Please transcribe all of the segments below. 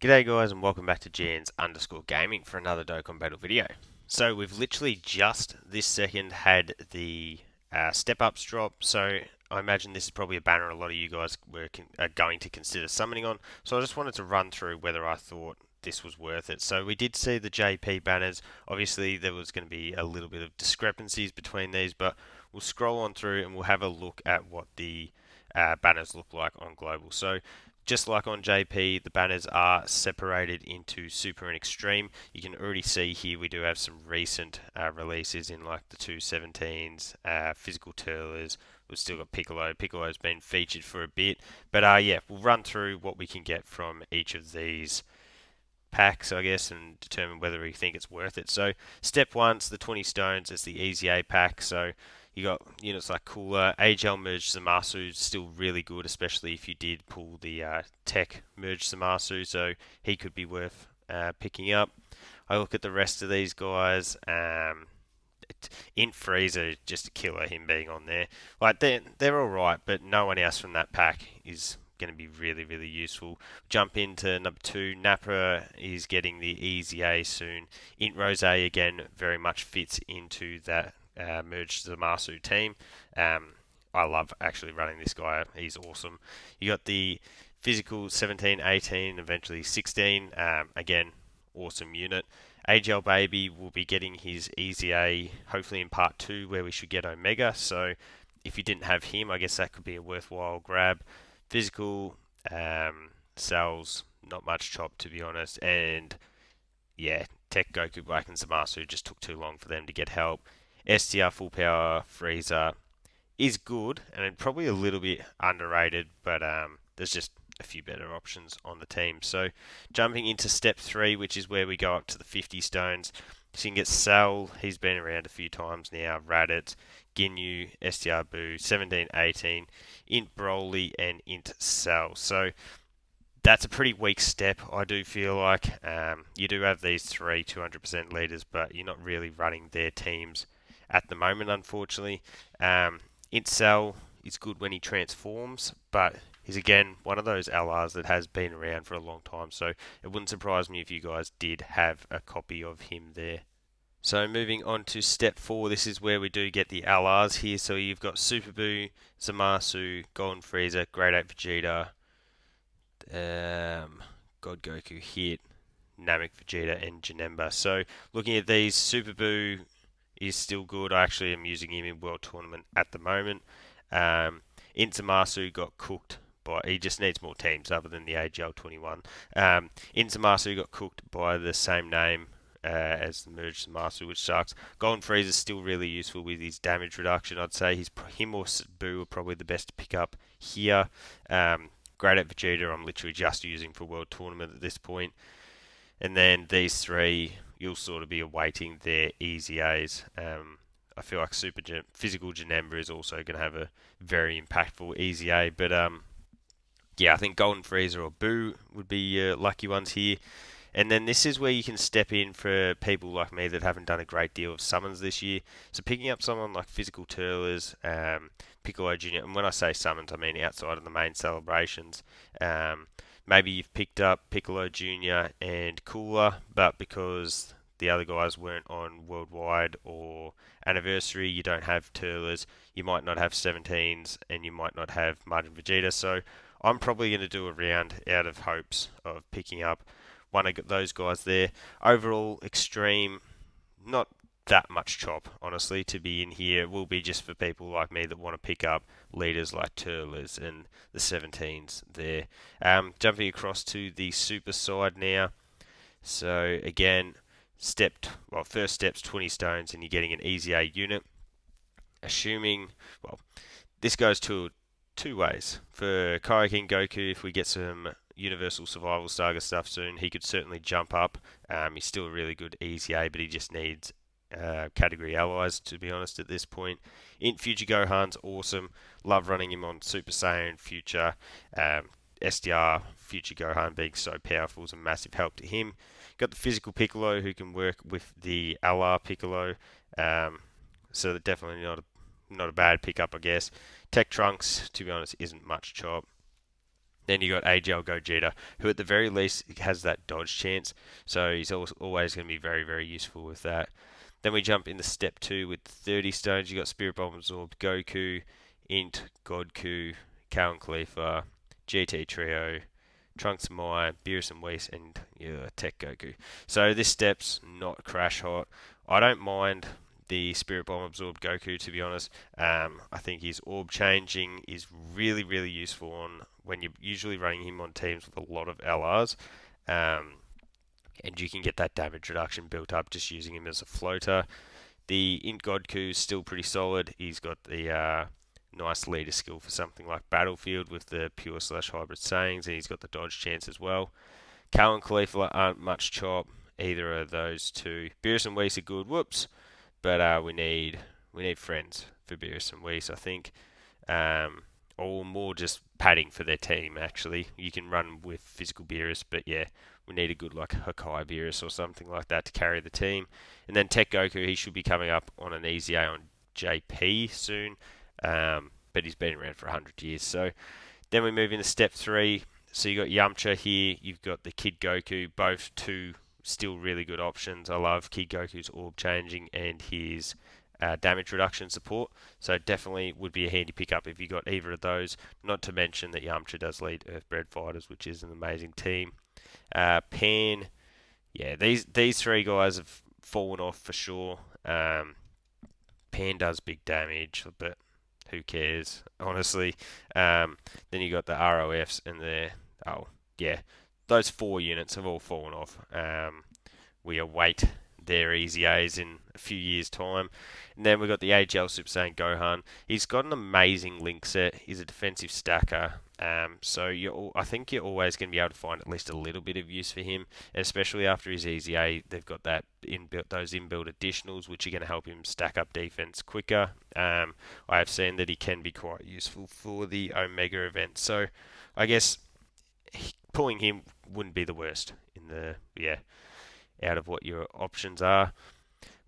G'day guys and welcome back to Jans_gaming for another Dokkan Battle video. So we've literally just this second had the step ups drop, so I imagine this is probably a banner a lot of you guys are going to consider summoning on. So I just wanted to run through whether I thought this was worth it. So we did see the JP banners. Obviously there was going to be a little bit of discrepancies between these, but we'll scroll on through and we'll have a look at what the banners look like on global. So just like on JP, the banners are separated into Super and Extreme. You can already see here we do have some recent releases in like the 217s, Physical Turlers. We've still got Piccolo. Piccolo's been featured for a bit. But yeah, we'll run through what we can get from each of these packs, I guess, and determine whether we think it's worth it. So step one's the 20 stones. It's the Easy A pack. So you got units like Cooler, AGL Merge Zamasu, still really good, especially if you did pull the Tech Merge Zamasu, so he could be worth picking up. I look at the rest of these guys. Int Freezer, just a killer, him being on there. Like they're all right, but no one else from that pack is going to be really useful. Jump into number 2. Nappa is getting the Easy A soon. Int Rose again very much fits into that merged Zamasu team. I love actually running this guy. He's awesome. You got the physical 17, 18, eventually 16. Again, awesome unit. AGL Baby will be getting his Easy A hopefully in part 2 where we should get Omega. So if you didn't have him, I guess that could be a worthwhile grab. Physical sells not much chop to be honest, and yeah, Tech Goku Black and Zamasu just took too long for them to get help. STR Full Power Freezer is good and probably a little bit underrated, but there's just a few better options on the team. So jumping into step 3, which is where we go up to the 50 stones. So you can get Sal, he's been around a few times now, Raditz, Ginyu, STR Boo, 17, 18, Int Broly, and Int Sal. So that's a pretty weak step, I do feel like. You do have these 3 200% leaders, but you're not really running their teams at the moment, unfortunately. Int Sal is good when he transforms, but he's again one of those LRs that has been around for a long time, so it wouldn't surprise me if you guys did have a copy of him there. So moving on to step 4, this is where we do get the LRs here. So you've got Super Buu, Zamasu, Golden Frieza, Great Ape Vegeta, God Goku Hit, Namek Vegeta, and Janemba. So looking at these, Super Buu is still good. I actually am using him in World Tournament at the moment. Inzamasu got cooked by. He just needs more teams other than the AGL 21. Inzamasu got cooked by the same name as the merged Zamasu, which sucks. Golden Freeze is still really useful with his damage reduction. I'd say him or Boo are probably the best to pick up here. Great at Vegeta, I'm literally just using for World Tournament at this point. And then these 3, you'll sort of be awaiting their Easy A's. I feel like Physical Janemba is also going to have a very impactful Easy A. But yeah, I think Golden Freezer or Boo would be lucky ones here. And then this is where you can step in for people like me that haven't done a great deal of summons this year. So picking up someone like Physical Turlers, Piccolo Jr., and when I say summons, I mean outside of the main celebrations. Maybe you've picked up Piccolo Jr. and Cooler, but because the other guys weren't on Worldwide or Anniversary, you don't have Turlers, you might not have 17s, and you might not have Majin Vegeta. So I'm probably going to do a round out of hopes of picking up one of those guys there. Overall, Extreme, not that much chop, honestly, to be in here. It will be just for people like me that want to pick up leaders like Turlers and the 17s there. Jumping across to the super side now. So again, first step's 20 stones and you're getting an Easy A unit. Assuming, this goes two ways. For Kaioken Goku, if we get some Universal Survival Saga stuff soon, he could certainly jump up. He's still a really good Easy A, but he just needs category allies, to be honest, at this point. Int Future Gohan's awesome. Love running him on Super Saiyan Future. SDR Future Gohan being so powerful is a massive help to him. Got the physical Piccolo who can work with the LR Piccolo. So definitely not a bad pickup, I guess. Tech Trunks, to be honest, isn't much chop. Then you got AGL Gogeta, who at the very least has that dodge chance, so he's always going to be very, very useful with that. Then we jump into step 2 with 30 stones. You got Spirit Bomb Absorbed, Goku, Int, Godku, Cal and Khalifa, GT Trio, Trunks Mai, Beerus and Whis, and Tech Goku. So this step's not crash hot. I don't mind the Spirit Bomb Absorbed Goku, to be honest. I think his orb changing is really, really useful on when you're usually running him on teams with a lot of LRs. Um, and you can get that damage reduction built up just using him as a floater. The Int Godku is still pretty solid. He's got the nice leader skill for something like Battlefield with the pure slash hybrid sayings, and he's got the dodge chance as well. Cal and Khalifa aren't much chop, either of those two. Beerus and Whis are good, whoops, but we need friends for Beerus and Whis, I think. Or more just padding for their team, actually. You can run with physical Beerus, but yeah, we need a good like Hakai Beerus or something like that to carry the team. And then Tech Goku, he should be coming up on an easy A on JP soon, but he's been around for 100 years. So then we move into step 3. So you got Yamcha here, you've got the Kid Goku, both two still really good options. I love Kid Goku's orb changing and his damage reduction support, so definitely would be a handy pickup if you got either of those. Not to mention that Yamcha does lead Earthbred Fighters, which is an amazing team. Pan, yeah, these three guys have fallen off for sure. Pan does big damage, but who cares, honestly. Then you got the ROFs and yeah, those 4 units have all fallen off. We await their easy A's in a few years' time. And then we've got the AGL Super Saiyan Gohan. He's got an amazing link set. He's a defensive stacker. So I think you're always going to be able to find at least a little bit of use for him, and especially after his easy A, they've got those inbuilt additionals, which are going to help him stack up defense quicker. I have seen that he can be quite useful for the Omega event. So I guess pulling him wouldn't be the worst out of what your options are.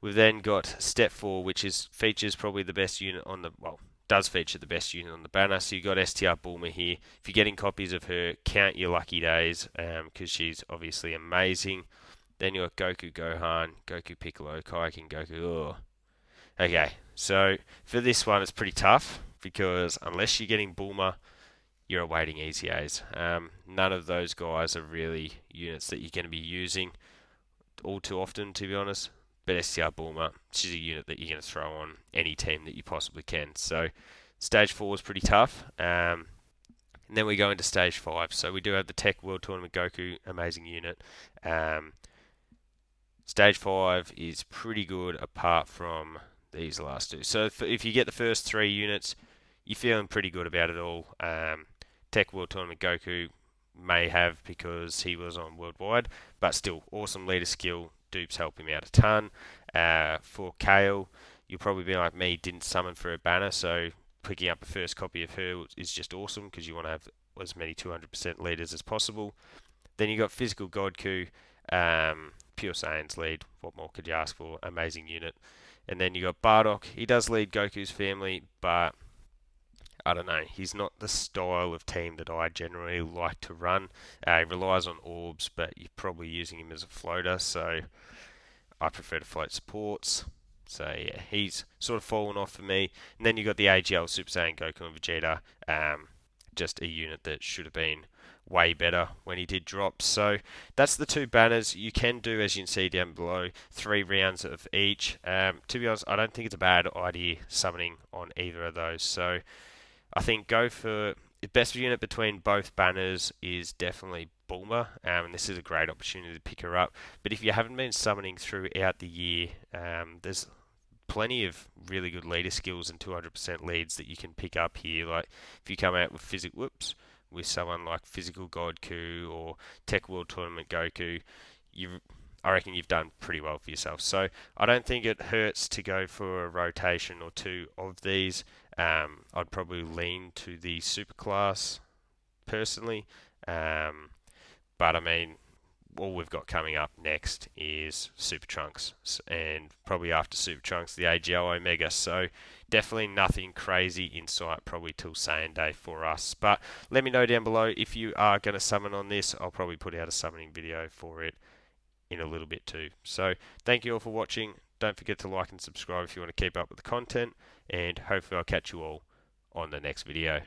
We've then got step 4, which features probably the best unit on the does feature the best unit on the banner. So you got STR Bulma here. If you're getting copies of her, count your lucky days because she's obviously amazing. Then you got Goku Gohan, Goku Piccolo, Kaioken Goku. Oh. Okay, so for this one, it's pretty tough because unless you're getting Bulma, you're awaiting easy A's. None of those guys are really units that you're going to be using all too often, to be honest. But STR Bulma, she's a unit that you're going to throw on any team that you possibly can. So stage 4 is pretty tough. And then we go into stage 5. So we do have the Tech World Tournament Goku, amazing unit. Stage 5 is pretty good apart from these last two. So if you get the first 3 units, you're feeling pretty good about it all. Tech World Tournament Goku may have because he was on Worldwide, but still, awesome leader skill. Dupes help him out a ton. For Kale, you'll probably be like me, didn't summon for a banner, so picking up a first copy of her is just awesome because you want to have as many 200% leaders as possible. Then you got Physical Godku, Pure Saiyans lead. What more could you ask for? Amazing unit. And then you got Bardock. He does lead Goku's family, but I don't know. He's not the style of team that I generally like to run. He relies on orbs, but you're probably using him as a floater, so I prefer to float supports. So yeah, he's sort of fallen off for me. And then you got the AGL Super Saiyan Goku and Vegeta. Just a unit that should have been way better when he did drop. So that's the 2 banners. You can do, as you can see down below, 3 rounds of each. To be honest, I don't think it's a bad idea summoning on either of those. So I think go for the best unit between both banners is definitely Bulma, and this is a great opportunity to pick her up. But if you haven't been summoning throughout the year, there's plenty of really good leader skills and 200% leads that you can pick up here. Like if you come out with someone like Physical Godku or Tech World Tournament Goku, I reckon you've done pretty well for yourself. So I don't think it hurts to go for a rotation or 2 of these. I'd probably lean to the superclass personally, but I mean, all we've got coming up next is Super Trunks, and probably after Super Trunks, the AGL Omega. So definitely nothing crazy in sight, probably till Saiyan Day for us. But let me know down below if you are going to summon on this. I'll probably put out a summoning video for it in a little bit too. So thank you all for watching. Don't forget to like and subscribe if you want to keep up with the content, and hopefully I'll catch you all on the next video.